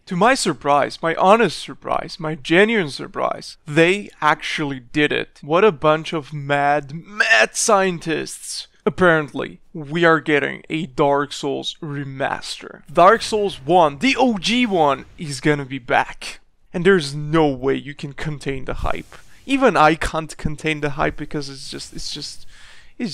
To my surprise, my honest surprise, my genuine surprise, they actually did it. What a bunch of mad scientists. Apparently, we are getting a Dark Souls remaster. Dark Souls 1, the OG one, is gonna be back. And there's no way you can contain the hype. Even I can't contain the hype because it's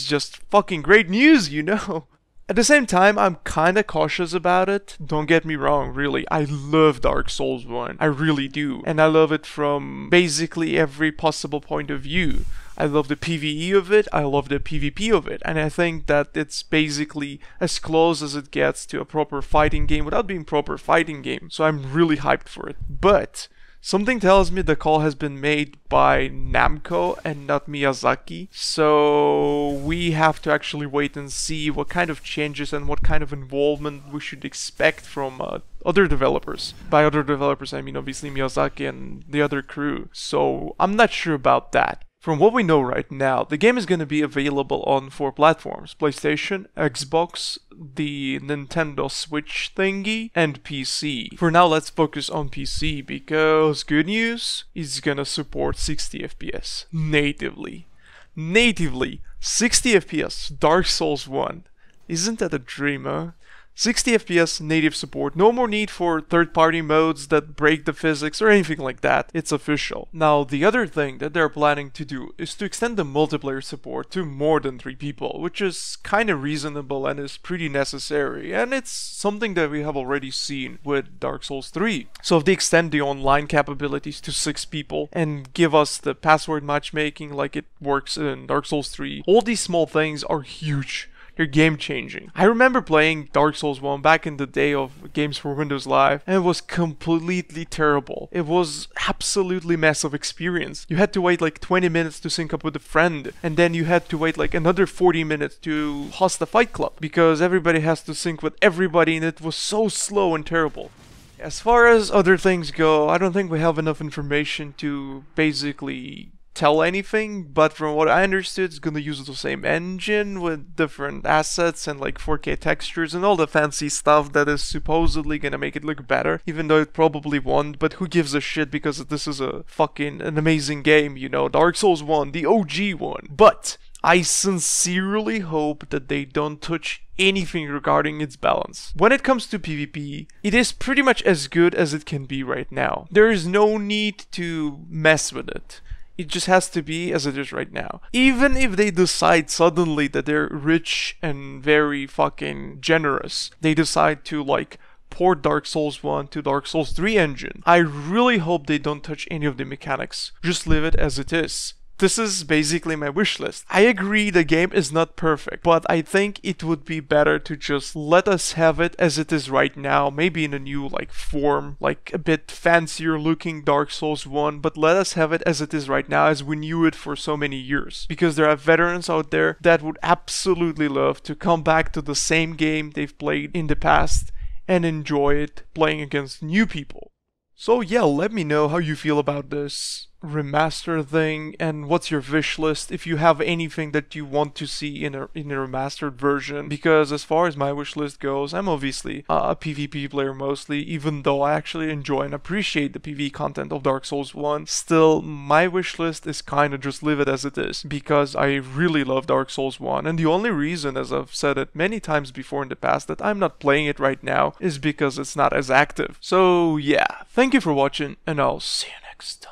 just fucking great news, you know? At the same time, I'm kinda cautious about it. Don't get me wrong, really. I love Dark Souls 1. I really do. And I love it from basically every possible point of view. I love the PvE of it, I love the PvP of it, and I think that it's basically as close as it gets to a proper fighting game without being proper fighting game. So I'm really hyped for it. But something tells me the call has been made by Namco and not Miyazaki, so we have to actually wait and see what kind of changes and what kind of involvement we should expect from other developers. By other developers, I mean obviously Miyazaki and the other crew, so I'm not sure about that. From what we know right now, the game is going to be available on 4 platforms: PlayStation, Xbox, the Nintendo Switch thingy, and PC. For now, let's focus on PC, because good news, it's gonna support 60 FPS natively. Natively, 60 FPS, Dark Souls 1. Isn't that a dream, huh? 60 FPS native support, no more need for third-party modes that break the physics or anything like that. It's official. Now, the other thing that they're planning to do is to extend the multiplayer support to more than 3 people, which is kinda reasonable and is pretty necessary, and it's something that we have already seen with Dark Souls 3. So if they extend the online capabilities to 6 people and give us the password matchmaking like it works in Dark Souls 3, all these small things are huge. They're game-changing. I remember playing Dark Souls 1 back in the day of games for Windows Live, and it was completely terrible. It was absolutely massive experience. You had to wait like 20 minutes to sync up with a friend, and then you had to wait like another 40 minutes to host a fight club, because everybody has to sync with everybody, and it was so slow and terrible. As far as other things go, I don't think we have enough information to basically tell anything, but from what I understood, it's gonna use the same engine with different assets and like 4K textures and all the fancy stuff that is supposedly gonna make it look better, even though it probably won't. But who gives a shit, because this is an amazing game, you know, Dark Souls 1, the OG one. But I sincerely hope that they don't touch anything regarding its balance. When it comes to PvP, it is pretty much as good as it can be right now. There is no need to mess with it. It just has to be as it is right now. Even if they decide suddenly that they're rich and very fucking generous, they decide to like port Dark Souls 1 to Dark Souls 3 engine, I really hope they don't touch any of the mechanics. Just leave it as it is. This is basically my wish list. I agree the game is not perfect, but I think it would be better to just let us have it as it is right now, maybe in a new like form, like a bit fancier looking Dark Souls 1, but let us have it as it is right now, as we knew it for so many years. Because there are veterans out there that would absolutely love to come back to the same game they've played in the past and enjoy it playing against new people. So yeah, let me know how you feel about this remaster thing, and what's your wish list, if you have anything that you want to see in a remastered version. Because as far as my wish list goes, I'm obviously a PvP player mostly, even though I actually enjoy and appreciate the PvE content of Dark Souls 1. Still, my wish list is kinda just leave it as it is, because I really love Dark Souls 1, and the only reason, as I've said it many times before in the past, that I'm not playing it right now is because it's not as active. So yeah, thank you for watching, and I'll see you next time.